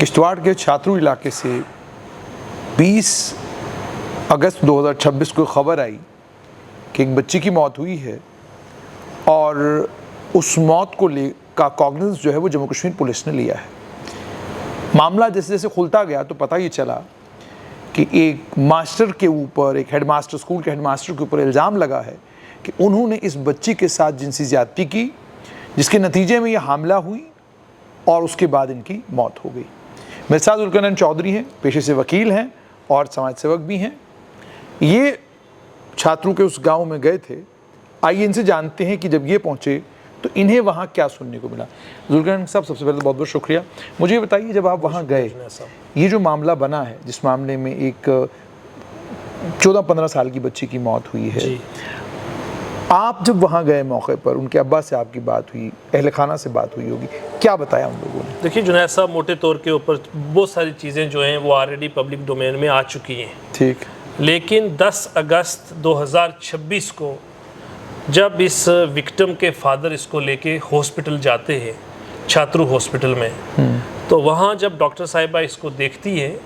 किश्तवाड़ के छात्रू इलाके से 20 अगस्त 2026 को खबर आई कि एक बच्ची की मौत हुई है और उस मौत को का कॉग्निजेंस जो है वो जम्मू कश्मीर पुलिस ने लिया है। मामला जैसे जैसे खुलता गया तो पता ये चला कि एक मास्टर के ऊपर, एक हेडमास्टर, स्कूल के हेडमास्टर के ऊपर इल्ज़ाम लगा है कि उन्होंने इस बच्ची के साथ जिनसी ज़्यादती की, जिसके नतीजे में ये हमला हुई और उसके बाद इनकी मौत हो गई। मेरे साथ जुल्करनैन चौधरी हैं, पेशे से वकील हैं और समाज सेवक भी हैं। ये छात्रों के उस गांव में गए थे। आइए इनसे जानते हैं कि जब ये पहुंचे तो इन्हें वहाँ क्या सुनने को मिला। जुल्करनैन साहब, सबसे पहले बहुत बहुत शुक्रिया। मुझे बताइए, जब आप वहाँ गए, ये जो मामला बना है, जिस मामले में एक 14-15 साल की बच्ची की मौत हुई है, आप जब वहाँ गए मौके पर, उनके अब्बा से आपकी बात हुई, अहल खाना से बात हुई होगी, क्या बताया उन लोगों ने? देखिए जुनैद साहब, मोटे तौर के ऊपर बहुत सारी चीज़ें जो हैं वो ऑलरेडी पब्लिक डोमेन में आ चुकी हैं। ठीक। लेकिन 10 अगस्त 2026 को जब इस विक्टिम के फादर इसको लेके हॉस्पिटल जाते हैं, छात्रू हॉस्पिटल में, तो वहाँ जब डॉक्टर साहिबा इसको देखती है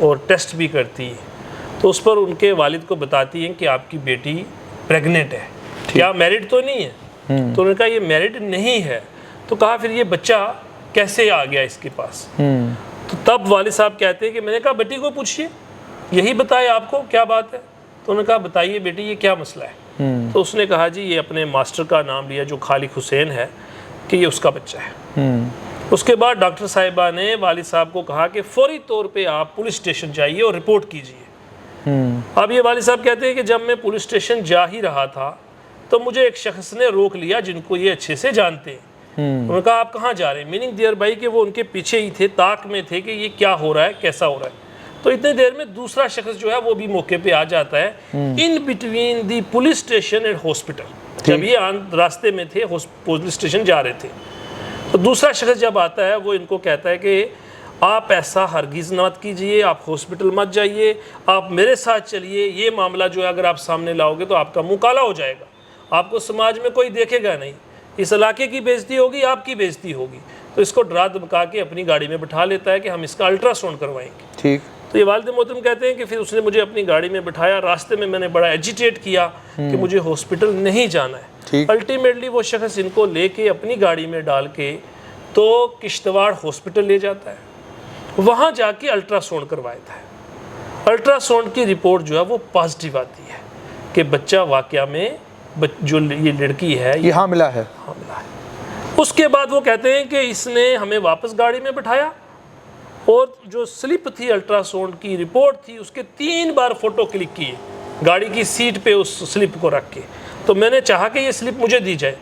और टेस्ट भी करती है तो उस पर उनके वालिद को बताती हैं कि आपकी बेटी प्रेग्नेंट है, क्या मैरिड तो नहीं है? तो उन्होंने कहा ये मैरिड नहीं है। तो कहा फिर ये बच्चा कैसे आ गया इसके पास? तो तब वालिद साहब कहते हैं कि मैंने कहा बेटी को पूछिए, यही बताए आपको क्या बात है? तो उन्होंने कहा बताइए बेटी, ये क्या मसला है? तो उसने कहा जी ये अपने मास्टर का नाम लिया जो खालिक हुसैन है कि ये उसका बच्चा है। उसके बाद डॉक्टर साहिबा ने वालिद साहब को कहा कि फौरी तौर पे आप पुलिस स्टेशन जाइए और रिपोर्ट कीजिए। अब ये वालिद साहब कहते हैं कि जब मैं पुलिस स्टेशन जा ही रहा था तो मुझे एक शख्स ने रोक लिया जिनको ये अच्छे से जानते हैं। उन्होंने कहा आप कहाँ जा रहे हैं? मीनिंग देयर बाई कि वो उनके पीछे ही थे, ताक में थे कि ये क्या हो रहा है, कैसा हो रहा है। तो इतनी देर में दूसरा शख्स जो है वो भी मौके पे आ जाता है, in between the police station and hospital. जब ये रास्ते में थे, पुलिस स्टेशन जा रहे थे, तो दूसरा शख्स जब आता है वो इनको कहता है कि आप ऐसा हरगिज़ मत कीजिए, आप हॉस्पिटल मत जाइए, आप मेरे साथ चलिए। ये मामला जो है अगर आप सामने लाओगे तो आपका मुँह काला हो जाएगा, आपको समाज में कोई देखेगा नहीं, इस इलाके की बेइज्जती होगी, आपकी बेइज्जती होगी। तो इसको डरा धमका के अपनी गाड़ी में बिठा लेता है कि हम इसका अल्ट्रासाउंड करवाएंगे। ठीक। तो ये वालिद मोहतरम कहते हैं कि फिर उसने मुझे अपनी गाड़ी में बिठाया। रास्ते में मैंने बड़ा एजिटेट किया कि मुझे हॉस्पिटल नहीं जाना है। अल्टीमेटली वो शख्स इनको लेके अपनी गाड़ी में डाल के तो किश्तवाड़ हॉस्पिटल ले जाता है। वहाँ जाके अल्ट्रासाउंड करवाता है। अल्ट्रासाउंड की रिपोर्ट जो है वो पॉजिटिव आती है कि बच्चा वाकया में जो ये लड़की है ये हामिला है। उसके बाद वो कहते हैं कि इसने हमें वापस गाड़ी में बिठाया और जो स्लिप थी, अल्ट्रासाउंड की रिपोर्ट थी, उसके 3 बार फोटो क्लिक किए गाड़ी की सीट पे उस स्लिप को रख के। तो मैंने चाहा कि ये स्लिप मुझे दी जाए,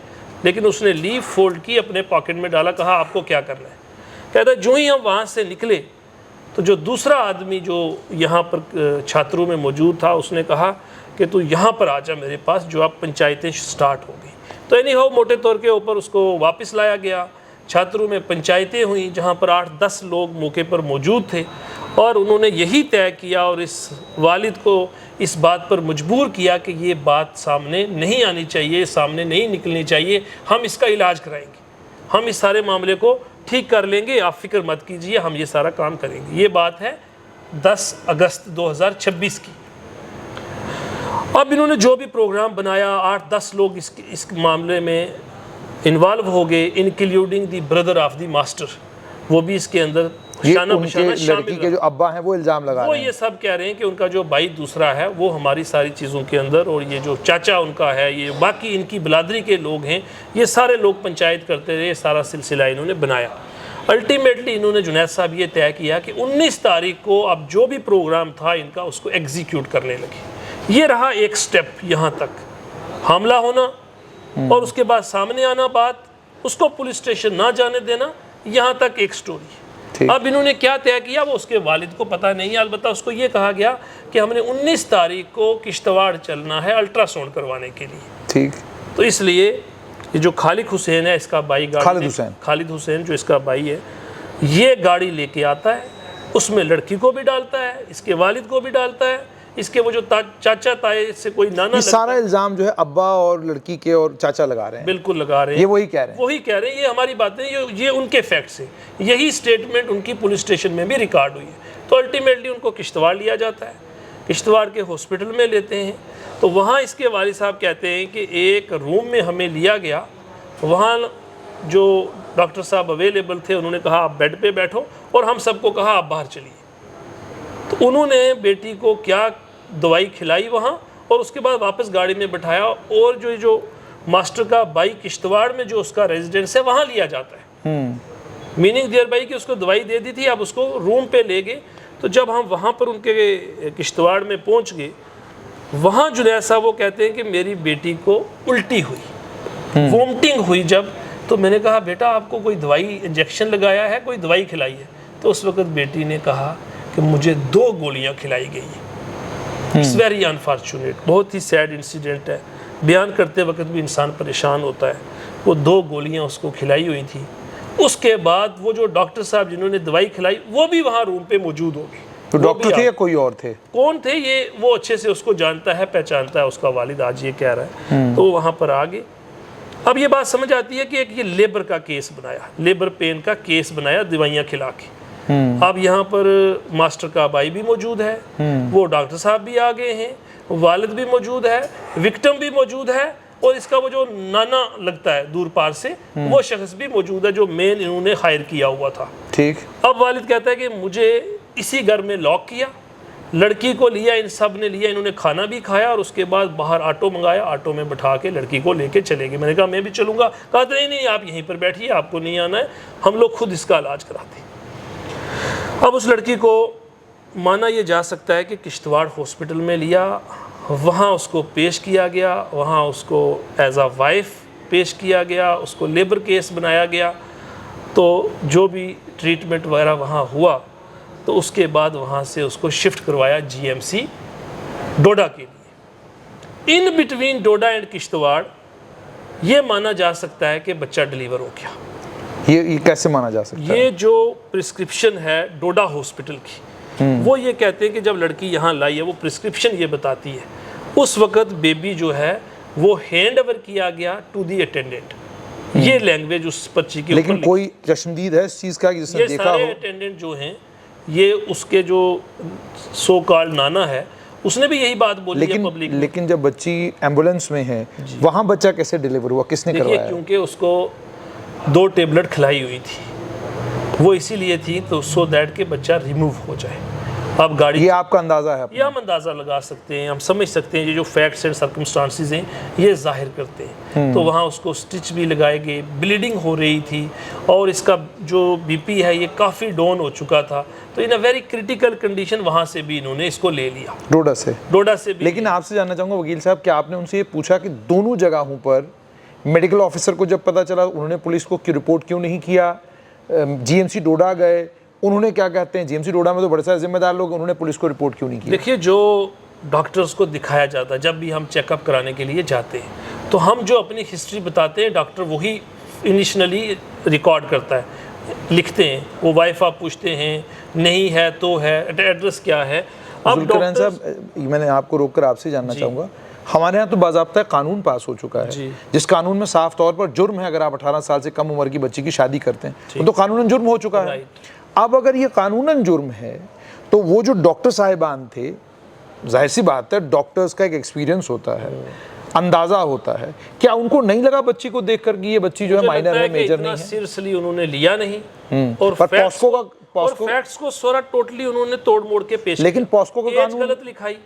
लेकिन उसने लीव फोल्ड की, अपने पॉकेट में डाला, कहा आपको क्या करना है? कहता है जो ही हम वहाँ से निकले तो जो दूसरा आदमी जो यहाँ पर छात्रों में मौजूद था उसने कहा कि तू यहाँ पर आ जा मेरे पास, जो अब पंचायतें स्टार्ट हो गई। तो एनी हाउ मोटे तौर के ऊपर उसको वापस लाया गया। छात्रों में पंचायतें हुई जहाँ पर 8-10 लोग मौके पर मौजूद थे और उन्होंने यही तय किया और इस वालिद को इस बात पर मजबूर किया कि ये बात सामने नहीं आनी चाहिए, सामने नहीं निकलनी चाहिए, हम इसका इलाज कराएंगे, हम इस सारे मामले को ठीक कर लेंगे, आप फिक्र मत कीजिए, हम ये सारा काम करेंगे। ये बात है 10 अगस्त 2026 की। अब इन्होंने जो भी प्रोग्राम बनाया, 8-10 लोग इस मामले में इन्वॉल्व हो गए, including the brother of the master. वो भी इसके अंदर लड़की के जो अब्बा हैं वो इल्ज़ाम लगा रहे हैं। वो ये सब कह रहे हैं कि उनका जो भाई दूसरा है वो हमारी सारी चीज़ों के अंदर, और ये जो चाचा उनका है, ये बाकी इनकी बिलादरी के लोग हैं, ये सारे लोग पंचायत करते रहे, सारा सिलसिला इन्होंने बनाया। अल्टीमेटली इन्होंने जुनैद साहब ये तय किया कि 19 तारीख को अब जो भी प्रोग्राम था इनका उसको एग्जीक्यूट करने लगे। ये रहा एक स्टेप, यहाँ तक हमला होना और उसके बाद सामने आना बात, उसको पुलिस स्टेशन ना जाने देना, यहाँ तक एक स्टोरी। अब इन्होंने क्या तय किया वो उसके वालिद को पता नहीं, अलबत्ता उसको ये कहा गया कि हमने 19 तारीख को किश्तवाड़ चलना है अल्ट्रासाउंड करवाने के लिए। ठीक। तो इसलिए ये जो खालिद हुसैन है, इसका भाई, खालिद हुसैन जो इसका भाई है, ये गाड़ी लेके आता है, उसमें लड़की को भी डालता है, इसके वालिद को भी डालता है, इसके वो जो चाचा ताए से कोई नाना ये सारा इल्जाम जो है अब्बा और लड़की के और चाचा लगा रहे हैं, बिल्कुल लगा रहे हैं। ये वही कह रहे हैं, वही कह रहे हैं, ये हमारी बातें, ये उनके फैक्ट्स हैं। यही स्टेटमेंट उनकी पुलिस स्टेशन में भी रिकॉर्ड हुई है। तो अल्टीमेटली उनको किश्तवाड़ लिया जाता है, किश्तवाड़ के हॉस्पिटल में लेते हैं। तो वहाँ इसके वालिद साहब कहते हैं कि एक रूम में हमें लिया गया, वहाँ जो डॉक्टर साहब अवेलेबल थे उन्होंने कहा आप बेड पे बैठो, और हम सबको कहा आप बाहर चलिए। तो उन्होंने बेटी को क्या दवाई खिलाई वहाँ, और उसके बाद वापस गाड़ी में बिठाया, और जो मास्टर का भाई किश्तवाड़ में जो उसका रेजिडेंस है वहाँ लिया जाता है। मीनिंग देयर बाई कि उसको दवाई दे दी थी, अब उसको रूम पे ले गए। तो जब हम वहाँ पर उनके किश्तवाड़ में पहुँच गए, वहाँ जुनैद साहब वो कहते हैं कि मेरी बेटी को उल्टी हुई, वोमिटिंग हुई जब, तो मैंने कहा बेटा आपको कोई दवाई इंजेक्शन लगाया है, कोई दवाई खिलाई है? तो उस वक्त बेटी ने कहा कि मुझे 2 गोलियां खिलाई गई हैं। इट्स वेरी अनफॉर्चुनेट, बहुत ही सैड इंसिडेंट है। बयान करते वक्त भी इंसान परेशान होता है। वो 2 गोलियां उसको खिलाई हुई थी। उसके बाद वो जो डॉक्टर साहब जिन्होंने दवाई खिलाई वो भी वहाँ रूम पे मौजूद होगी। तो डॉक्टर थे या कोई और थे? कौन थे ये वो अच्छे से उसको जानता है, पहचानता है, उसका वालिद आज ये कह रहा है। तो वहाँ पर आ गए। अब ये बात समझ आती है कि एक ये लेबर का केस बनाया, लेबर पेन का केस बनाया दवाइयाँ खिला के। अब यहाँ पर मास्टर का भाई भी मौजूद है, वो डॉक्टर साहब भी आ गए हैं, वालिद भी मौजूद है, विक्टिम भी मौजूद है, और इसका वो जो नाना लगता है दूर पार से वो शख्स भी मौजूद है जो मेन इन्होंने हायर किया हुआ था। ठीक। अब वालिद कहता है कि मुझे इसी घर में लॉक किया, लड़की को लिया, इन सब ने लिया, इन्होंने खाना भी खाया, और उसके बाद बाहर ऑटो मंगाया, ऑटो में बैठा के लड़की को लेके चले गए। मैंने कहा मैं भी चलूँगा। कहा नहीं नहीं आप यहीं पर बैठिए, आपको नहीं आना है, हम लोग खुद इसका इलाज कराते हैं। अब उस लड़की को माना ये जा सकता है कि किश्तवाड़ हॉस्पिटल में लिया, वहाँ उसको पेश किया गया, वहाँ उसको एज आ वाइफ पेश किया गया, उसको लेबर केस बनाया गया। तो जो भी ट्रीटमेंट वगैरह वहाँ हुआ, तो उसके बाद वहाँ से उसको शिफ्ट करवाया GMC डोडा के लिए। In between Doda and Kishtwar ये माना जा सकता है कि बच्चा डिलीवर हो गया। ये कैसे माना जा सकता है? ये जो प्रिस्क्रिप्शन है डोडा हॉस्पिटल की, वो ये कहते हैं कि जब लड़की यहाँ लाई है, वो प्रिस्क्रिप्शन ये बताती है उस वक्त बेबी जो है वो हैंड ओवर किया गया टू दी अटेंडेंट। ये लैंग्वेज उस पर्ची के लेकिन कोई चश्मदीद है इस चीज़ का कि जिसने ये देखा सारे हो? अटेंडेंट जो हैं, ये उसके जो सो कॉल्ड नाना है उसने भी यही बात बोली है पब्लिक में। लेकिन जब बच्ची एम्बुलेंस में है, वहाँ बच्चा कैसे डिलीवर हुआ, किसने करवाया? क्योंकि उसको 2 टेबलेट खिलाई हुई थी, वो इसीलिए थी तो सो दैट के बच्चा रिमूव हो जाए। अब गाड़ी, ये आपका अंदाज़ा है? ये हम अंदाज़ा लगा सकते हैं, हम समझ सकते हैं, ये जो फैक्ट्स एंड सर्कमस्टांसिस हैं ये जाहिर करते हैं। तो वहाँ उसको स्टिच भी लगाए गए, ब्लीडिंग हो रही थी, और इसका जो BP है ये काफ़ी डाउन हो चुका था। तो इन अ वेरी क्रिटिकल कंडीशन वहाँ से भी इन्होंने इसको ले लिया, डोडा से भी। लेकिन आपसे जानना चाहूँगा वकील साहब, क्या आपने उनसे ये पूछा कि दोनों जगहों पर मेडिकल ऑफिसर को जब पता चला उन्होंने पुलिस को रिपोर्ट क्यों नहीं किया? GMC डोडा गए, उन्होंने क्या कहते हैं? GMC डोडा में तो बड़े सारे जिम्मेदार लोग, उन्होंने पुलिस को रिपोर्ट क्यों नहीं किया? देखिए, जो डॉक्टर्स को दिखाया जाता है, जब भी हम चेकअप कराने के लिए जाते हैं तो हम जो अपनी हिस्ट्री बताते हैं, डॉक्टर वही इनिशियली रिकॉर्ड करता है, लिखते हैं। वो वाइफ आप पूछते हैं, नहीं है तो है, एड्रेस क्या है। अब जुल्करैन साहब, मैंने आपको रोककर आपसे जानना चाहूँगा, हमारे यहाँ तो बाज़ाब्ता कानून पास हो चुका है, जिस कानून में साफ तौर पर जुर्म है अगर आप 18 साल से कम उम्र की बच्ची की शादी करते हैं, वो तो कानूनन जुर्म हो चुका है। अब अगर ये कानूनन जुर्म है तो वो जो डॉक्टर साहिबान थे, जाहिर सी बात है डॉक्टर्स का एक एक्सपीरियंस होता है, अंदाज़ा होता है, क्या उनको नहीं लगा बच्ची को देखकर कि ये बच्ची जो है माइनर है, मेजर नहीं है? सीरियसली उन्होंने लिया नहीं, और फैक्ट्स को सारा टोटली उन्होंने तोड़ मोड़ के पेश किया। लेकिन पॉस्को का कानून गलत लिखाई।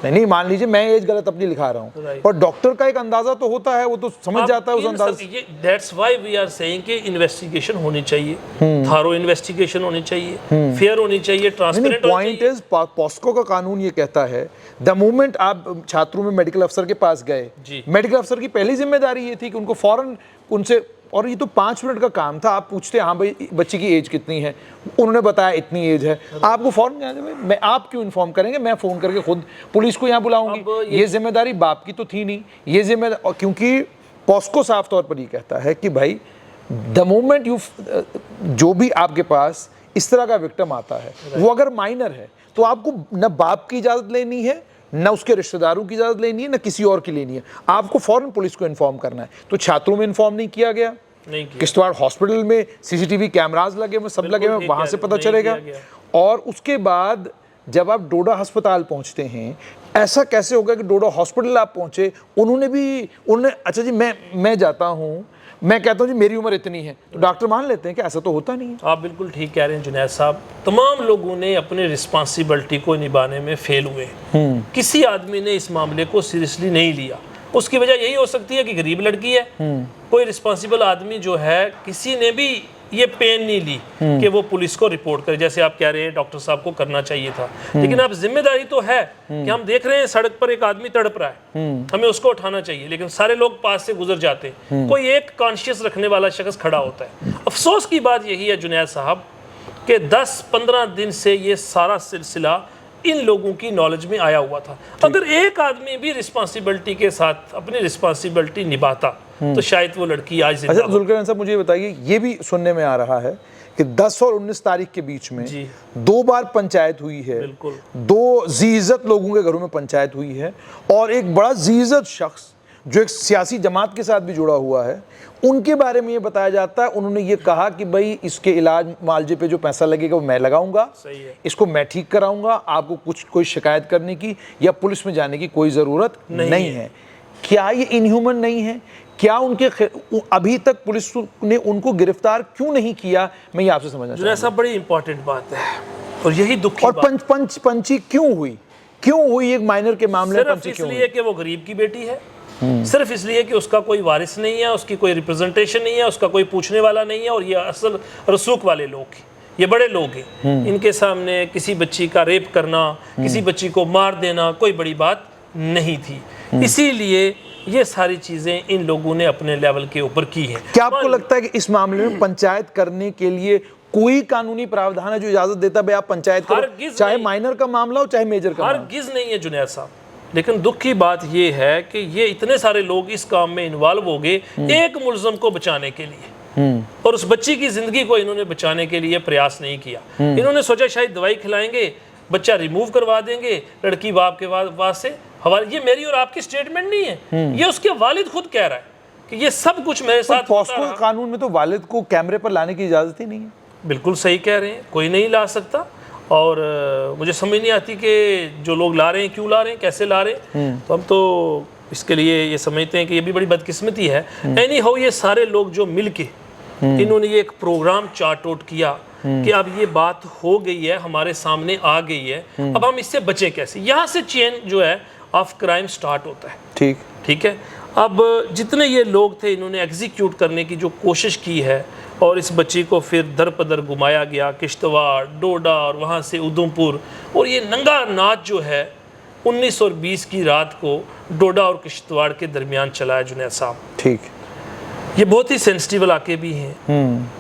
नहीं, मान लीजिए मैं एज गलत अपनी लिखा रहा हूँ, पर डॉक्टर का एक अंदाजा तो होता है, वो तो समझ जाता है उस अंदाजे से। That's why we are saying कि इन्वेस्टिगेशन होनी चाहिए, थारो इन्वेस्टिगेशन होनी चाहिए, फेयर होनी चाहिए, ट्रांसपेरेंट होनी चाहिए। पॉइंट इज, पॉस्को का कानून ये कहता है द मोमेंट आप छात्रों में मेडिकल अफसर के पास गए, मेडिकल अफसर की पहली जिम्मेदारी ये थी कि उनको फौरन उनसे, और ये तो 5 मिनट का काम था, आप पूछते हाँ भाई बच्ची की एज कितनी है, उन्होंने बताया इतनी एज है, आपको फौरन मैं आप क्यों इन्फॉर्म करेंगे, मैं फ़ोन करके खुद पुलिस को यहाँ बुलाऊंगी। ये जिम्मेदारी बाप की तो थी नहीं, ये जिम्मेदारी, क्योंकि पॉस्को साफ तौर पर ये कहता है कि भाई द मोमेंट यू, जो भी आपके पास इस तरह का विक्टिम आता है, वो अगर माइनर है तो आपको न बाप की इजाज़त लेनी है, न उसके रिश्तेदारों की इजाज़त लेनी है, न किसी और की लेनी है, आपको फ़ौरन पुलिस को इन्फॉर्म करना है। तो छात्रों में इन्फॉर्म नहीं किया गया, नहीं किया। किश्तवाड़ हॉस्पिटल में सीसीटीवी कैमराज लगे हुए, सब लगे हुए, वहाँ से पता चलेगा। और उसके बाद जब आप डोडा अस्पताल पहुँचते हैं, ऐसा कैसे होगा कि डोडा हॉस्पिटल आप पहुँचे, उन्होंने अच्छा जी मैं जाता हूँ, मैं कहता हूँ जी मेरी उम्र इतनी है, तो डॉक्टर मान लेते हैं कि ऐसा तो होता नहीं है। आप बिल्कुल ठीक कह रहे हैं जुनैद साहब, तमाम लोगों ने अपनी रिस्पॉन्सिबिलिटी को निभाने में फेल हुए। किसी आदमी ने इस मामले को सीरियसली नहीं लिया। उसकी वजह यही हो सकती है कि गरीब लड़की है, कोई रिस्पॉन्सिबल आदमी जो है, किसी ने भी ये पेन नहीं ली कि वो पुलिस को रिपोर्ट करे, जैसे आप कह रहे हैं डॉक्टर साहब को करना चाहिए था। लेकिन अब जिम्मेदारी तो है कि हम देख रहे हैं सड़क पर एक आदमी तड़प रहा है, हमें उसको उठाना चाहिए, लेकिन सारे लोग पास से गुजर जाते हैं, कोई एक कॉन्शियस रखने वाला शख्स खड़ा होता है। अफसोस की बात यही है जुनैद साहब कि 10-15 दिन से ये सारा सिलसिला इन लोगों की नॉलेज में आया हुआ था। अगर एक आदमी भी रिस्पॉन्सिबिलिटी के साथ अपनी रिस्पॉन्सिबिलिटी निभाता तो शायद वो लड़की आज जिंदा अच्छा हो। जुल्करनैन साहब, मुझे बताइए, ये भी सुनने में आ रहा है कि 10 और 19 तारीख के बीच में जी 2 बार पंचायत हुई है, बिल्कुल 2 जी-इज़्ज़त लोगों के घरों में पंचायत हुई है, और एक बड़ा जी-इज़्ज़त शख्स जो एक सियासी जमात के साथ भी जुड़ा हुआ है, उनके बारे में ये बताया जाता है, उन्होंने ये कहा कि भाई इसके इलाज मालजे पे जो पैसा लगेगा वो मैं लगाऊंगा, सही है। इसको मैं ठीक कराऊंगा, आपको कोई शिकायत करने की या पुलिस में जाने की कोई ज़रूरत नहीं है। क्या ये इनह्यूमन नहीं है? क्या अभी तक पुलिस ने उनको गिरफ्तार क्यों नहीं किया? मैं ये आपसे समझना चाहता हूं। ऐसा बड़ी इंपॉर्टेंट बात है और यही दुख की और बात पंची क्यों हुई एक माइनर के मामले में? सिर्फ इसलिए कि वो गरीब की बेटी है, सिर्फ इसलिए कि उसका कोई वारिस नहीं है, उसकी कोई रिप्रेजेंटेशन नहीं है, उसका कोई पूछने वाला नहीं है, और ये असल रसूख वाले लोग हैं, ये बड़े लोग हैं। इनके सामने किसी बच्ची का रेप करना, किसी बच्ची को मार देना कोई बड़ी बात नहीं थी। इसीलिए ये सारी चीजें इन लोगों ने अपने लेवल के ऊपर की हैं। क्या आपको लगता है कि इस मामले में पंचायत करने के लिए कोई कानूनी प्रावधान है जो इजाजत देता है भाई आप पंचायत करो, चाहे माइनर का मामला हो चाहे मेजर का? हरगिज़ नहीं है जुनैद साहब। लेकिन दुख की बात यह है कि ये इतने सारे लोग इस काम में इन्वॉल्व हो गए एक मुलजम को बचाने के लिए, और उस बच्ची की जिंदगी को इन्होंने बचाने के लिए प्रयास नहीं किया। इन्होंने सोचा शायद दवाई खिलाएंगे, बच्चा रिमूव करवा देंगे, लड़की बाप के पास से हवाले। ये मेरी और आपकी स्टेटमेंट नहीं है, ये उसके वालिद खुद कह रहा है कि ये सब कुछ मेरे साथ होता रहा। कानून में तो वालिद को कैमरे पर लाने की इजाजत ही नहीं है। बिल्कुल सही कह रहे हैं, कोई नहीं ला सकता। और मुझे समझ नहीं आती कि जो लोग ला रहे हैं क्यों ला रहे हैं, कैसे ला रहे हैं। तो हम तो इसके लिए ये समझते हैं कि ये भी बड़ी बदकिस्मती है। एनी हाउ ये सारे लोग जो मिलके इन्होंने ये एक प्रोग्राम चार्ट आउट किया कि अब ये बात हो गई है, हमारे सामने आ गई है, अब हम इससे बचें कैसे। यहाँ से चेन जो है ऑफ क्राइम स्टार्ट होता है। ठीक है। अब जितने ये लोग थे इन्होंने एग्जीक्यूट करने की जो कोशिश की है, और इस बच्ची को फिर दर पदर घुमाया गया, किश्तवाड़, डोडा और वहाँ से उधमपुर, और ये नंगा नाच जो है 19 और 20 की रात को डोडा और किश्तवाड़ के दरमियान चला है जुनैद साहब। ठीक, ये बहुत ही सेंसिटिव इलाके भी हैं,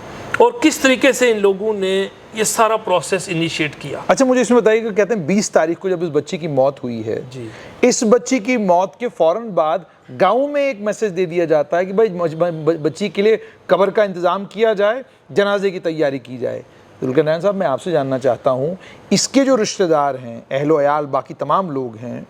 और किस तरीके से इन लोगों ने ये सारा प्रोसेस इनिशिएट किया। अच्छा मुझे इसमें बताइए कि कहते हैं 20 तारीख को जब इस बच्ची की मौत हुई है जी, इस बच्ची की मौत के फौरन बाद गांव में एक मैसेज दे दिया जाता है कि भाई बच्ची के लिए कब्र का इंतज़ाम किया जाए, जनाजे की तैयारी की जाए। जुल्करनैन साहब, मैं आपसे जानना चाहता हूँ, इसके जो रिश्तेदार हैं, अहलो अयाल, बाकी तमाम लोग हैं,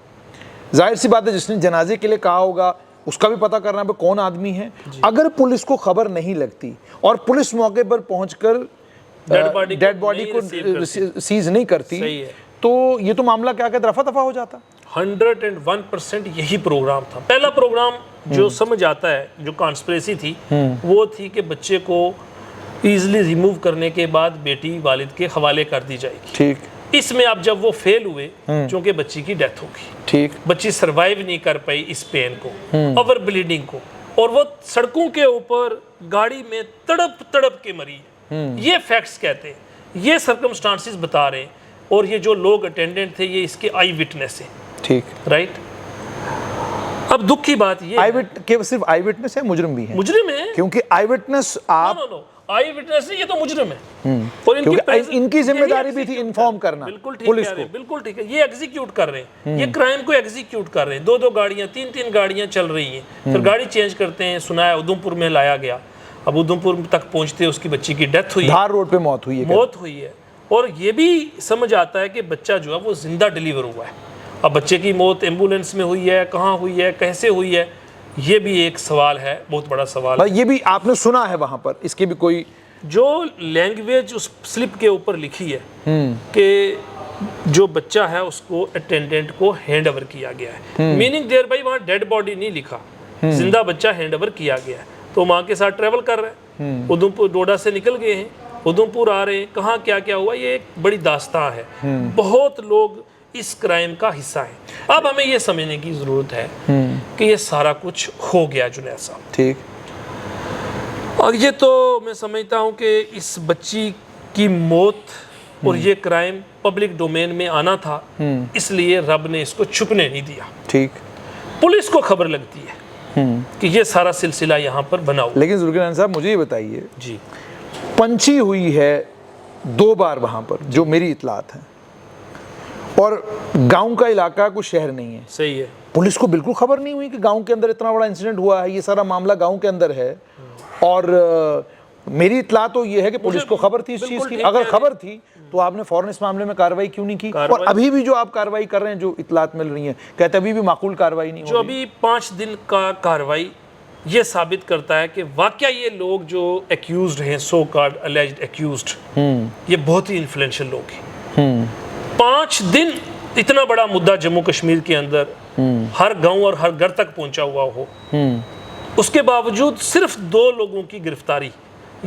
जाहिर सी बात है जिसने जनाजे के लिए कहा होगा उसका भी पता करना है कौन आदमी है। अगर पुलिस को खबर नहीं लगती और पुलिस मौके पर पहुंचकर डेड बॉडी को सीज नहीं करती, तो ये तो मामला क्या कहते रफा दफा हो जाता। 101% यही प्रोग्राम था। पहला प्रोग्राम जो समझ आता है, जो कॉन्स्पिरेसी थी, वो थी कि बच्चे को इजीली रिमूव करने के बाद बेटी वालिद के हवाले कर दी जाएगी। ठीक। इसमें अब जब वो फेल हुए, क्योंकि बच्ची की डेथ होगी, ठीक, बच्ची सरवाइव नहीं कर पाई इस पेन को, ओवर ब्लीडिंग को, और वो सड़कों के ऊपर गाड़ी में तड़प तड़प के मरी है। ये फैक्ट्स कहते हैं, ये सर्कमस्टांसेस बता रहे हैं, और ये जो लोग अटेंडेंट थे ये इसके आई विटनेस है। ठीक, राइट। अब दुख की बात ये सिर्फ आई विटनेस है, मुजरिम भी है। मुजरिम है, क्योंकि आई विटनेस आई विटनेस नहीं, ये तो मुजरिम है। और इनकी जिम्मेदारी भी थी इन्फॉर्म करना पुलिस को। बिल्कुल ठीक है, ये एग्जीक्यूट कर रहे हैं, ये क्राइम को एग्जीक्यूट कर रहे हैं। 2-2 गाड़ियां, 3-3 गाड़ियां चल रही हैं, फिर गाड़ी चेंज करते हैं। सुनाया उधमपुर में लाया गया, अब उधमपुर तक पहुंचते उसकी बच्ची की डेथ हुई है, धार रोड पे मौत हुई है। मौत हुई है। और ये भी समझ आता है कि बच्चा जो है वो जिंदा डिलीवर हुआ है। अब बच्चे की मौत एम्बुलेंस में हुई है, कहाँ हुई है, कैसे हुई है, ये भी एक सवाल है, बहुत बड़ा सवाल है। ये भी आपने सुना है वहां पर, इसकी भी कोई जो लैंग्वेज उस स्लिप के ऊपर लिखी है कि जो बच्चा है उसको अटेंडेंट को हैंड ओवर किया गया है, मीनिंग देयर भाई वहाँ डेड बॉडी नहीं लिखा, जिंदा बच्चा हैंड ओवर किया गया है। तो माँ के साथ ट्रेवल कर रहे हैं, उधमपुर डोडा से निकल गए हैं, उधमपुर आ रहे हैं, कहाँ क्या क्या हुआ, ये एक बड़ी दास्तां है। बहुत लोग इस क्राइम का हिस्सा है। अब हमें ये समझने की जरूरत है कि ये सारा कुछ हो गया जुनैद साहब, ठीक। और ये तो मैं समझता हूँ कि इस बच्ची की मौत और ये क्राइम पब्लिक डोमेन में आना था, इसलिए रब ने इसको छुपने नहीं दिया। ठीक। पुलिस को खबर लगती है कि ये सारा सिलसिला यहाँ पर बना हुआ। लेकिन जुल्किरनान साहब मुझे ये बताइए, जी, पंची हुई है 2 बार वहां पर, जो मेरी इतलात है, और गांव का इलाका कोई शहर नहीं है। सही है। पुलिस को बिल्कुल खबर नहीं हुई कि गांव के अंदर इतना बड़ा इंसिडेंट हुआ है, ये सारा मामला गांव के अंदर है। और मेरी इतला तो ये है कि पुलिस को खबर थी इस चीज़ की। अगर खबर थी तो आपने फौरन इस मामले में कार्रवाई क्यों नहीं की? और अभी भी जो आप कार्रवाई कर रहे हैं, जो इतलात मिल रही हैं, कहते अभी भी माकूल कार्रवाई नहीं हो जो अभी 5 दिन का कार्रवाई ये साबित करता है कि वाकया ये लोग जो एक्यूज्ड हैं, सो कॉल्ड अलेज्ड एक्यूज्ड, ये बहुत ही इन्फ्लुएंशियल लोग हैं। 5 दिन इतना बड़ा मुद्दा जम्मू कश्मीर के अंदर हर गांव और हर घर तक पहुंचा हुआ हो, उसके बावजूद सिर्फ 2 लोगों की गिरफ्तारी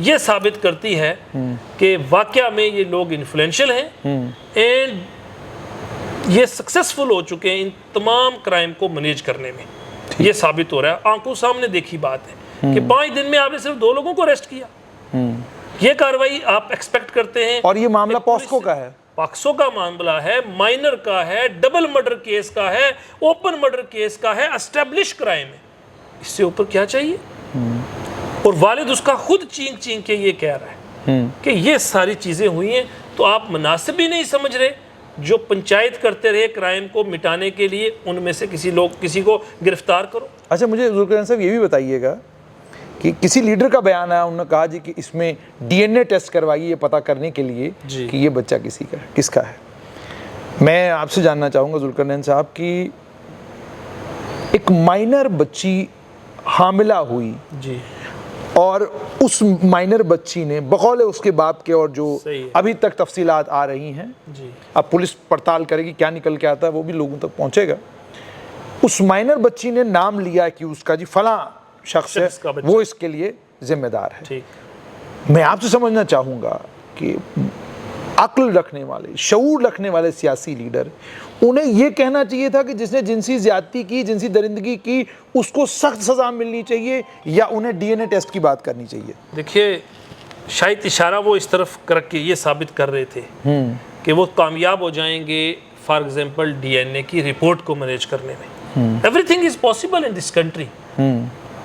ये साबित करती है कि वाकया में ये लोग इन्फ्लुएंशियल हैं एंड ये सक्सेसफुल हो चुके हैं इन तमाम क्राइम को मैनेज करने में। ये साबित हो रहा है, आंखों सामने देखी बात है कि 5 दिन में आपने सिर्फ 2 लोगों को अरेस्ट किया। ये कार्रवाई आप एक्सपेक्ट करते हैं। और ये मामला पॉस्को का है, पॉक्सो का मामला है, माइनर का है, डबल मर्डर केस का है, ओपन मर्डर केस का है, एस्टेब्लिश क्राइम है। इससे ऊपर क्या चाहिए? और वालिद उसका खुद चीख चीख के ये कह रहा है कि ये सारी चीजें हुई हैं, तो आप मुनासिब ही नहीं समझ रहे जो पंचायत करते रहे क्राइम को मिटाने के लिए, उनमें से किसी को गिरफ्तार करो। अच्छा, मुझे जुल्किरनान साहब ये भी बताइएगा कि किसी लीडर का बयान आया, उन्होंने कहा जी कि इसमें डीएनए टेस्ट करवाइए, ये पता करने के लिए कि ये बच्चा किसका है। मैं आपसे जानना चाहूँगा जुल्किरनान साहब कि एक माइनर बच्ची हामिला हुई जी, और उस माइनर बच्ची ने बकौल उसके बाप के, और जो अभी तक तफसीलात आ रही हैं जी, अब पुलिस पड़ताल करेगी, क्या निकल के आता है वो भी लोगों तक पहुंचेगा, उस माइनर बच्ची ने नाम लिया कि उसका जी फला शख्स है, वो इसके लिए जिम्मेदार है। ठीक। मैं आपसे समझना चाहूँगा कि अक्ल रखने वाले, शऊर रखने वाले सियासी लीडर, उन्हें यह कहना चाहिए था कि जिसने जिनसी ज्यादती की, जिनसी दरिंदगी की, उसको सख्त सजा मिलनी चाहिए, या उन्हें डीएनए टेस्ट की बात करनी चाहिए? देखिए, शायद इशारा वो इस तरफ करके ये साबित कर रहे थे कि वो कामयाब हो जाएंगे, फॉर एग्जांपल डीएनए की रिपोर्ट को मैनेज करने में। Everything is possible in this country,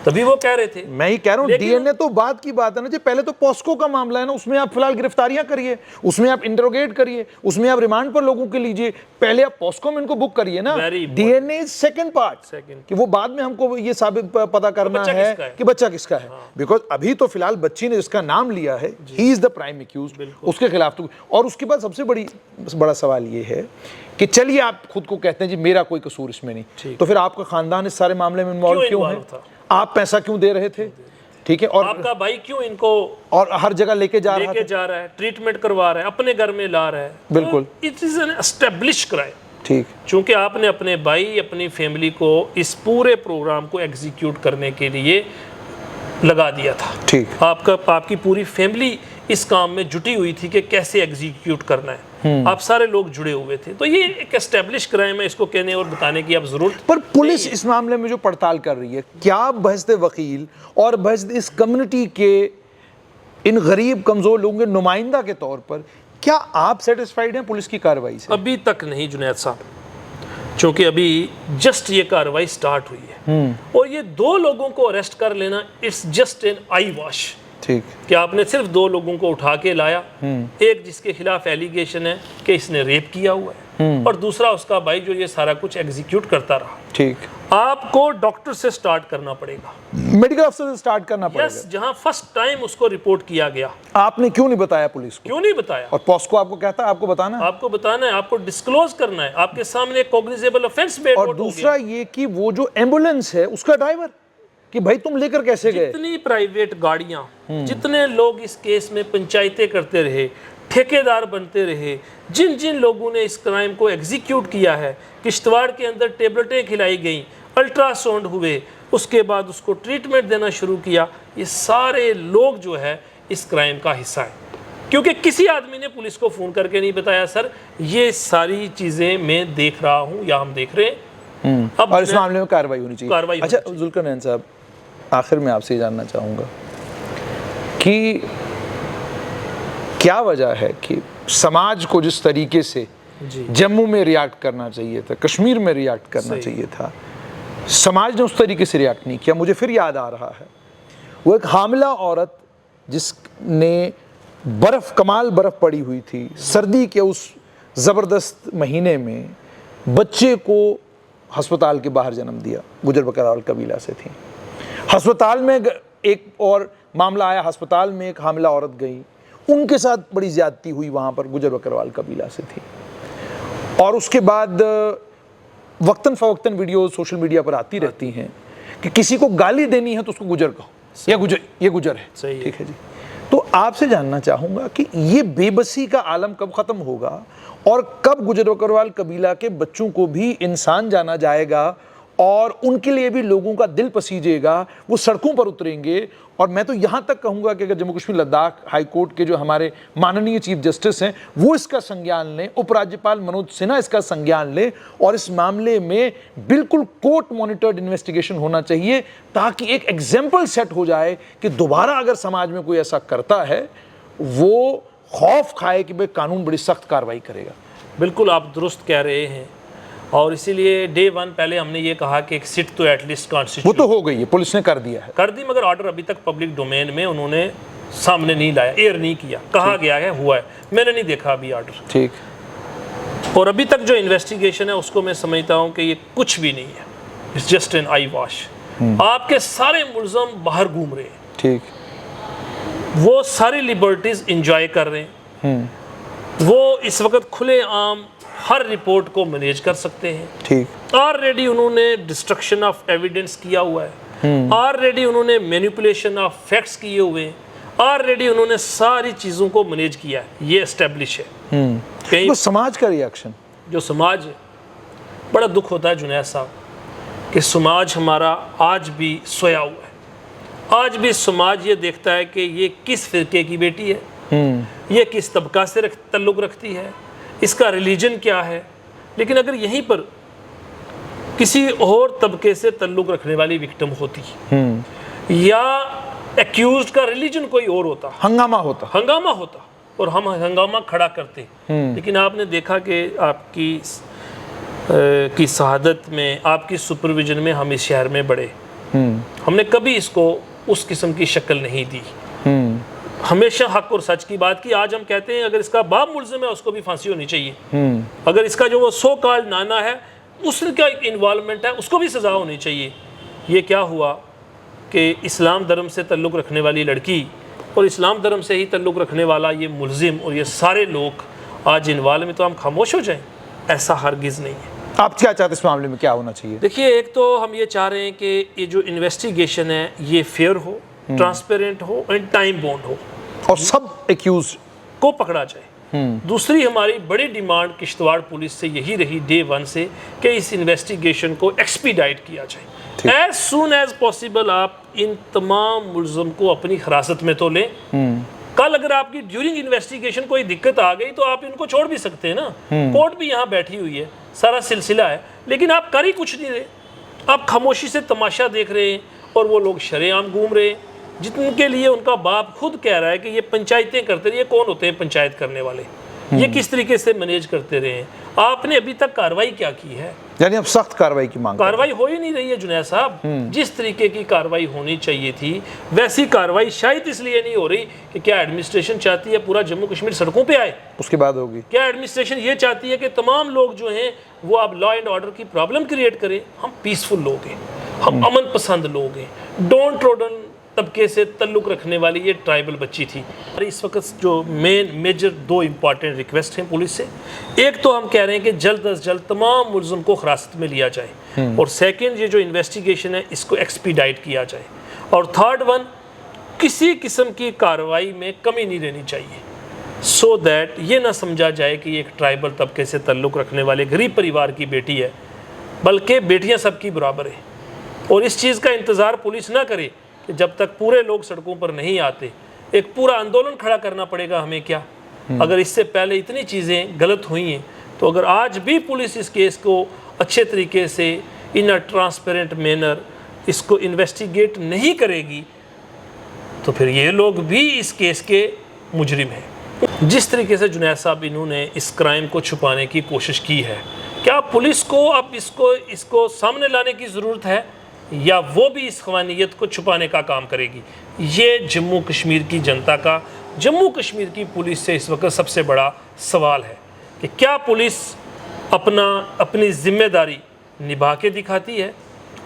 तभी वो कह रहे थे। मैं ही कह रहा हूँ, डीएनए तो बात की बात है ना जी, पहले तो पॉस्को का मामला है ना, उसमें आप फिलहाल गिरफ्तारियां करिए, उसमें आप इंटरोगेट करिए, उसमें आप रिमांड पर लोगों के लीजिए, पहले आप पॉस्को में इनको बुक करिए ना। डीएनए सेकंड पार्ट, कि वो बाद में हमको ये साबित पता करना है कि बच्चा किसका है। बिकॉज अभी तो फिलहाल बच्ची ने जिसका नाम लिया है, he is the prime accused, उसके खिलाफ तो। और उसके बाद सबसे बड़ा सवाल ये है कि चलिए आप खुद को कहते हैं जी मेरा कोई कसूर इसमें नहीं, तो फिर आपका खानदान इस सारे मामले में इन्वॉल्व क्यों है? आप पैसा क्यों दे रहे थे? ठीक है, और आपका भाई क्यों इनको और हर जगह लेके जा रहा है, ट्रीटमेंट करवा रहा है, अपने घर में ला रहा है। बिल्कुल, it is an establish crime. ठीक, क्योंकि आपने अपने भाई, अपनी फैमिली को इस पूरे प्रोग्राम को एग्जीक्यूट करने के लिए लगा दिया था। ठीक, आपकी पूरी फैमिली इस काम में जुटी हुई थी कि कैसे एग्जीक्यूट करना है, आप सारे लोग जुड़े हुए थे। तो ये एक एस्टेब्लिश क्राइम है, इसको कहने और बताने की अब जरूरत। पर पुलिस इस मामले में जो पड़ताल कर रही है, क्या बहसते वकील और बहसते इस कम्युनिटी के इन गरीब कमजोर लोगों के नुमाइंदा के तौर पर, क्या आप सेटिस्फाइड हैं पुलिस की कार्रवाई से? अभी तक नहीं जुनैद साहब, क्योंकि अभी जस्ट ये कार्रवाई स्टार्ट हुई है और ये 2 लोगों को अरेस्ट कर लेना, it's just an I wash. ठीक, कि आपने सिर्फ 2 लोगों को उठा के लाया, एक जिसके खिलाफ एलिगेशन है कि इसने रेप किया हुआ है, और दूसरा उसका भाई जो ये सारा कुछ एग्जीक्यूट करता रहा। ठीक, आपको डॉक्टर से स्टार्ट करना पड़ेगा, मेडिकल अफसर से स्टार्ट करना पड़ेगा। जहां फर्स्ट टाइम उसको रिपोर्ट किया गया। आपने क्यों नहीं बताया पुलिस को? क्यों नहीं बताया? और पॉस्को आपको कहता है आपको बताना है? आपको बताना है, आपको डिस्क्लोज करना है, आपके सामने कॉग्निजेबल ऑफेंस बेड और दूसरा ये कि वो जो एम्बुलेंस है उसका ड्राइवर, कि भाई तुम लेकर कैसे गए? जितनी प्राइवेट गाड़ियां, जितने लोग इस केस में पंचायतें करते रहे, ठेकेदार बनते रहे, जिन जिन लोगों ने इस क्राइम को एग्जीक्यूट किया है, किश्तवाड़ के अंदर टेबलेटें खिलाई गई, अल्ट्रासाउंड हुए, उसके बाद उसको ट्रीटमेंट देना शुरू किया, ये सारे लोग जो है इस क्राइम का हिस्सा है। क्योंकि किसी आदमी ने पुलिस को फ़ोन करके नहीं बताया सर ये सारी चीज़ें मैं देख रहा हूँ या हम देख रहे हैं। अब और इस मामले में कार्रवाई होनी चाहिए। कार्रवाई अच्छा जुल्करनैन साहब, आखिर में आपसे जानना चाहूँगा कि क्या वजह है कि समाज को जिस तरीके से जी जम्मू में रिएक्ट करना चाहिए था, कश्मीर में रिएक्ट करना चाहिए था, समाज ने उस तरीके से रिएक्ट नहीं किया। मुझे फिर याद आ रहा है वो एक हामिला औरत जिसने कमाल बर्फ़ पड़ी हुई थी, सर्दी के उस ज़बरदस्त महीने में बच्चे को अस्पताल के बाहर जन्म दिया, गुजर बकरवाल कबीला से थी। अस्पताल में एक और मामला आया, अस्पताल में एक हामिला औरत गई, उनके साथ बड़ी ज़्यादती हुई, वहाँ पर गुजर बकरवाल कबीला से थी। और उसके बाद वक्तन फ़वक्तन वीडियो सोशल मीडिया पर आती रहती हैं कि किसी को गाली देनी है तो उसको गुजर कहो, या गुजर, ये गुजर है, ठीक है जी। तो आपसे जानना चाहूँगा कि ये बेबसी का आलम कब ख़त्म होगा और कब गुजर बकरवाल कबीला के बच्चों को भी इंसान जाना जाएगा और उनके लिए भी लोगों का दिल पसीजेगा, वो सड़कों पर उतरेंगे। और मैं तो यहाँ तक कहूँगा कि अगर जम्मू कश्मीर लद्दाख हाई कोर्ट के जो हमारे माननीय चीफ जस्टिस हैं वो इसका संज्ञान लें, उपराज्यपाल मनोज सिन्हा इसका संज्ञान लें और इस मामले में बिल्कुल कोर्ट मॉनिटर्ड इन्वेस्टिगेशन होना चाहिए, ताकि एक एग्जाम्पल सेट हो जाए कि दोबारा अगर समाज में कोई ऐसा करता है वो खौफ खाए कि भाई कानून बड़ी सख्त कार्रवाई करेगा। बिल्कुल आप दुरुस्त कह रहे हैं, और इसीलिए डे वन पहले हमने ये कहा कि एक सिट तो एटलीस्ट कॉन्स्टिट्यूट, वो तो हो गई है, पुलिस ने कर दिया है, कर दी, मगर ऑर्डर अभी तक पब्लिक डोमेन में उन्होंने सामने नहीं लाया, एयर नहीं किया। कहा गया है हुआ है, मैंने नहीं देखा अभी ऑर्डर। ठीक। और अभी तक जो इन्वेस्टिगेशन है उसको मैं समझता हूँ कि ये कुछ भी नहीं है, it's just an I wash. आपके सारे मुलजम बाहर घूम रहे हैं, ठीक, वो सारी लिबर्टीज इंजॉय कर रहे हैं, वो इस वक्त खुले आम हर रिपोर्ट को मैनेज कर सकते हैं। ठीक। ऑलरेडी उन्होंने डिस्ट्रक्शन ऑफ एविडेंस किया हुआ है, ऑलरेडी उन्होंने मैनिपुलेशन ऑफ फैक्ट्स किए हुए हैं, ऑलरेडी उन्होंने सारी चीज़ों को मैनेज किया है, ये एस्टेब्लिश है। कहीं तो समाज का रिएक्शन, जो समाज, बड़ा दुख होता है जुनैद साहब कि समाज हमारा आज भी सोया हुआ है। आज भी समाज ये देखता है कि ये किस फिरके की बेटी है, ये किस तबका से ताल्लुक़ रखती है, इसका रिलीजन क्या है। लेकिन अगर यहीं पर किसी और तबके से ताल्लुक़ रखने वाली विक्टिम होती या एक्यूज्ड का रिलीजन कोई और होता, हंगामा होता और हम हंगामा खड़ा करते। लेकिन आपने देखा कि आपकी की शहादत में, आपकी सुपरविजन में हम इस शहर में बढ़े, हमने कभी इसको उस किस्म की शक्ल नहीं दी, हमेशा हक और सच की बात की। आज हम कहते हैं अगर इसका बाप मुल्ज़िम है उसको भी फांसी होनी चाहिए, अगर इसका जो वो सो कॉल्ड नाना है उसका इन्वॉल्वमेंट है उसको भी सज़ा होनी चाहिए। ये क्या हुआ कि इस्लाम धर्म से ताल्लुक़ रखने वाली लड़की और इस्लाम धर्म से ही ताल्लुक़ रखने वाला ये मुल्ज़िम और ये सारे लोग आज इन्वॉल्व में, तो हम खामोश हो जाएं? ऐसा हरगिज़ नहीं है। आप क्या चाहते हैं इस मामले में क्या होना चाहिए? देखिए, एक तो हम ये चाह रहे हैं कि ये जो इन्वेस्टिगेशन है ये फेयर हो, ट्रांसपेरेंट हो एंड टाइम बाउंड हो और सब एक्यूज को पकड़ा जाए। दूसरी हमारी बड़ी डिमांड किश्तवाड़ पुलिस से यही रही डे वन से कि इस इन्वेस्टिगेशन को एक्सपीडाइट किया जाए, एज सून एज पॉसिबल। आप इन तमाम मुल्ज़िम को अपनी हिरासत में तो लें। कल अगर आपकी ड्यूरिंग इन्वेस्टिगेशन कोई दिक्कत आ गई तो आप इनको छोड़ भी सकते हैं ना, कोर्ट भी यहाँ बैठी हुई है, सारा सिलसिला है, लेकिन आप कर ही कुछ नहीं रहे, आप खामोशी से तमाशा देख रहे हैं और वो लोग शरेआम घूम रहे हैं, जिनके लिए उनका बाप खुद कह रहा है कि ये पंचायतें करते रहे। ये कौन होते हैं पंचायत करने वाले? ये किस तरीके से मैनेज करते रहे हैं? आपने अभी तक कार्रवाई क्या की है? यानी अब सख्त कार्रवाई की मांग कर रहे कार्रवाई हो ही नहीं रही है जुनैद साहब। जिस तरीके की कार्रवाई होनी चाहिए थी वैसी कार्रवाई शायद इसलिए नहीं हो रही कि क्या एडमिनिस्ट्रेशन चाहती है पूरा जम्मू कश्मीर सड़कों पे आए? हैं। उसके बाद होगी। क्या एडमिनिस्ट्रेशन ये चाहती है कि तमाम लोग जो हैं वो अब लॉ एंड ऑर्डर की प्रॉब्लम क्रिएट करें? हम पीसफुल लोग हैं, हम अमन पसंद लोग हैं, डोंट ट्रोडन तबके से ताल्लुक़ रखने वाली ये ट्राइबल बच्ची थी। और इस वक्त जो मेजर दो इम्पॉर्टेंट रिक्वेस्ट हैं पुलिस से, एक तो हम कह रहे हैं कि जल्द अज जल्द तमाम मुलज़िम को हिरासत में लिया जाए, और सेकंड ये जो इन्वेस्टिगेशन है इसको एक्सपीडाइट किया जाए, और थर्ड वन किसी किस्म की कार्रवाई में कमी नहीं रहनी चाहिए, सो दैट ये ना समझा जाए कि ये एक ट्राइबल तबके से ताल्लुक़ रखने वाले गरीब परिवार की बेटी है, बल्कि बेटियाँ सबकी बराबर है। और इस चीज़ का इंतज़ार पुलिस ना करे कि जब तक पूरे लोग सड़कों पर नहीं आते एक पूरा आंदोलन खड़ा करना पड़ेगा हमें क्या? अगर इससे पहले इतनी चीज़ें गलत हुई हैं तो अगर आज भी पुलिस इस केस को अच्छे तरीके से इन अ ट्रांसपेरेंट मैनर इसको इन्वेस्टिगेट नहीं करेगी तो फिर ये लोग भी इस केस के मुजरिम हैं। जिस तरीके से जुनैद साहब इन्होंने इस क्राइम को छुपाने की कोशिश की है, क्या पुलिस को अब इसको सामने लाने की ज़रूरत है या वो भी इस खवानियत को छुपाने का काम करेगी? ये जम्मू कश्मीर की जनता का, जम्मू कश्मीर की पुलिस से इस वक्त सबसे बड़ा सवाल है कि क्या पुलिस अपनी जिम्मेदारी निभा के दिखाती है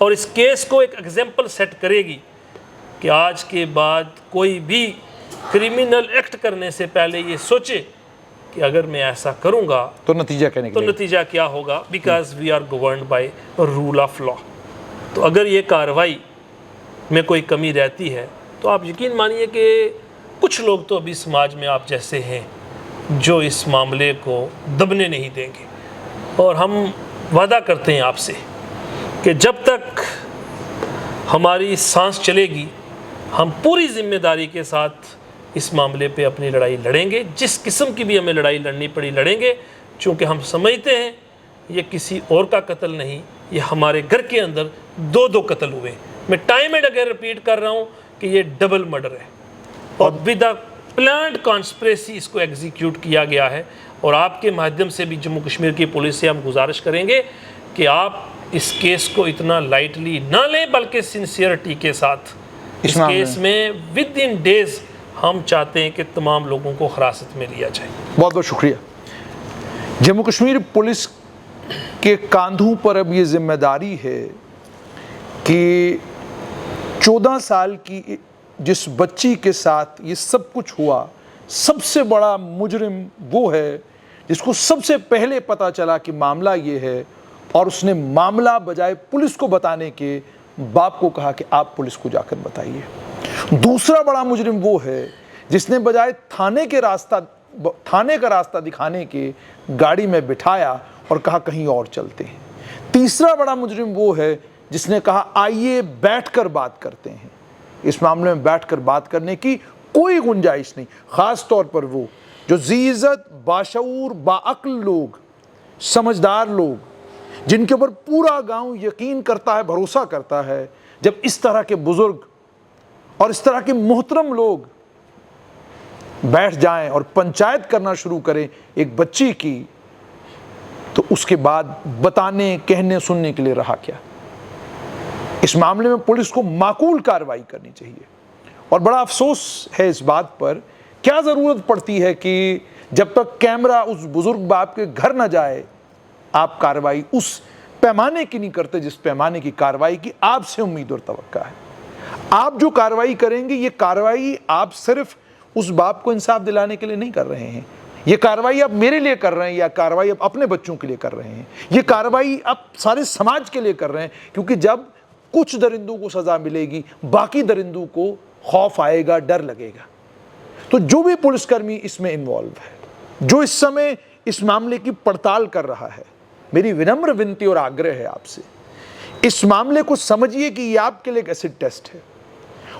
और इस केस को एक एग्जाम्पल सेट करेगी कि आज के बाद कोई भी क्रिमिनल एक्ट करने से पहले ये सोचे कि अगर मैं ऐसा करूँगा तो नतीजा क्या निकलेगा? तो नतीजा क्या होगा, because we are governed by rule of law. तो अगर ये कार्रवाई में कोई कमी रहती है तो आप यकीन मानिए कि कुछ लोग तो अभी समाज में आप जैसे हैं जो इस मामले को दबने नहीं देंगे, और हम वादा करते हैं आपसे कि जब तक हमारी सांस चलेगी हम पूरी जिम्मेदारी के साथ इस मामले पे अपनी लड़ाई लड़ेंगे। जिस किस्म की भी हमें लड़ाई लड़नी पड़ी लड़ेंगे, क्योंकि हम समझते हैं ये किसी और का कत्ल नहीं, ये हमारे घर के अंदर दो कत्ल हुए। मैं टाइम एंड अगेन रिपीट कर रहा हूँ कि ये डबल मर्डर है और विद द प्लान्ड कॉन्स्पिरेसी इसको एग्जीक्यूट किया गया है। और आपके माध्यम से भी जम्मू कश्मीर की पुलिस से हम गुजारिश करेंगे कि आप इस केस को इतना लाइटली ना लें, बल्कि सिंसियरिटी के साथ इस केस में विद इन डेज हम चाहते हैं कि तमाम लोगों को हिरासत में लिया जाए। बहुत बहुत शुक्रिया। जम्मू कश्मीर पुलिस के कांधों पर अब ये जिम्मेदारी है कि 14 साल की जिस बच्ची के साथ ये सब कुछ हुआ, सबसे बड़ा मुजरिम वो है जिसको सबसे पहले पता चला कि मामला ये है, और उसने मामला बजाय पुलिस को बताने के बाप को कहा कि आप पुलिस को जाकर बताइए। दूसरा बड़ा मुजरिम वो है जिसने बजाय थाने का रास्ता दिखाने के गाड़ी में बिठाया और कहा कहीं और चलते हैं। तीसरा बड़ा मुजरिम वो है जिसने कहा आइए बैठकर बात करते हैं। इस मामले में बैठकर बात करने की कोई गुंजाइश नहीं, ख़ास तौर पर वो जो ज़ी-इज़्ज़त, बाशऊर, बाअक्ल लोग, समझदार लोग, जिनके ऊपर पूरा गांव यकीन करता है, भरोसा करता है। जब इस तरह के बुजुर्ग और इस तरह के मोहतरम लोग बैठ जाएं और पंचायत करना शुरू करें एक बच्ची की, तो उसके बाद बताने, कहने, सुनने के लिए रहा क्या? इस मामले में पुलिस को माकूल कार्रवाई करनी चाहिए। और बड़ा अफसोस है इस बात पर, क्या ज़रूरत पड़ती है कि जब तक कैमरा उस बुजुर्ग बाप के घर न जाए आप कार्रवाई उस पैमाने की नहीं करते जिस पैमाने की कार्रवाई की आपसे उम्मीद और तवक्का है। आप जो कार्रवाई करेंगे, ये कार्रवाई आप सिर्फ उस बाप को इंसाफ दिलाने के लिए नहीं कर रहे हैं, ये कार्रवाई आप मेरे लिए कर रहे हैं, या कार्रवाई आप अपने बच्चों के लिए कर रहे हैं, ये कार्रवाई आप सारे समाज के लिए कर रहे हैं। क्योंकि जब कुछ दरिंदों को सज़ा मिलेगी, बाकी दरिंदों को खौफ आएगा, डर लगेगा। तो जो भी पुलिसकर्मी इसमें इन्वॉल्व है, जो इस समय इस मामले की पड़ताल कर रहा है, मेरी विनम्र विनती और आग्रह है आपसे, इस मामले को समझिए कि ये आपके लिए एक एसिड टेस्ट है,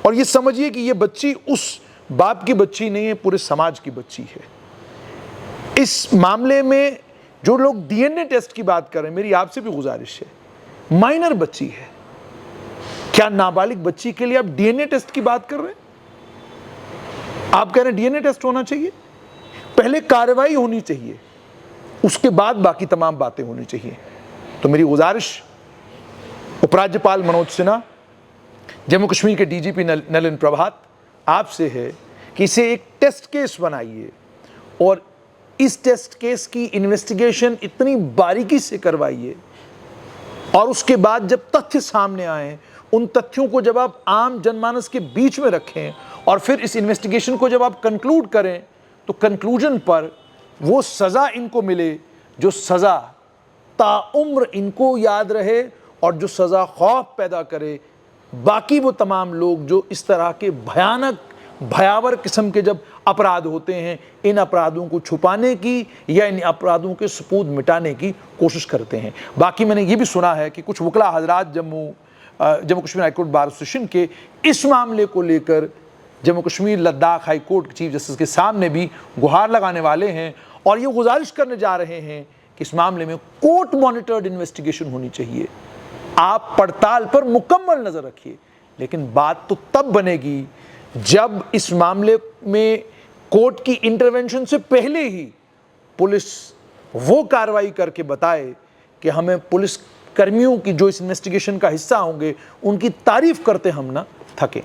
और ये समझिए कि ये बच्ची उस बाप की बच्ची नहीं है, पूरे समाज की बच्ची है। इस मामले में जो लोग डीएनए टेस्ट की बात कर रहे हैं, मेरी आपसे भी गुजारिश है, माइनर बच्ची है, क्या नाबालिग बच्ची के लिए आप डीएनए टेस्ट की बात कर रहे हैं? आप कह रहे हैं डीएनए टेस्ट होना चाहिए? पहले कार्रवाई होनी चाहिए, उसके बाद बाकी तमाम बातें होनी चाहिए। तो मेरी गुजारिश उपराज्यपाल मनोज सिन्हा, जम्मू कश्मीर के डीजीपी नलिन प्रभात आपसे है कि इसे एक टेस्ट केस बनाइए और इस टेस्ट केस की इन्वेस्टिगेशन इतनी बारीकी से करवाइए और उसके बाद जब तथ्य सामने आए उन तथ्यों को जब आप आम जनमानस के बीच में रखें और फिर इस इन्वेस्टिगेशन को जब आप कंक्लूड करें तो कंक्लूजन पर वो सज़ा इनको मिले जो सज़ा ताउम्र इनको याद रहे और जो सज़ा खौफ पैदा करे बाकी वो तमाम लोग जो इस तरह के भयानक भयावह किस्म के जब अपराध होते हैं, इन अपराधों को छुपाने की या इन अपराधों के सबूत मिटाने की कोशिश करते हैं। बाकी मैंने ये भी सुना है कि कुछ वकला हजरात Jammu Kashmir high court bar association के इस मामले को लेकर Jammu Kashmir Ladakh high court chief justice के सामने भी गुहार लगाने वाले हैं और ये गुजारिश करने जा रहे हैं कि इस मामले में कोर्ट मॉनिटर्ड इन्वेस्टिगेशन होनी चाहिए। आप पड़ताल पर मुकम्मल नज़र रखिए, लेकिन बात तो तब बनेगी जब इस मामले में कोर्ट की इंटरवेंशन से पहले ही पुलिस वो कार्रवाई करके बताए कि हमें पुलिस कर्मियों की जो इस इन्वेस्टिगेशन का हिस्सा होंगे उनकी तारीफ करते हम ना थके।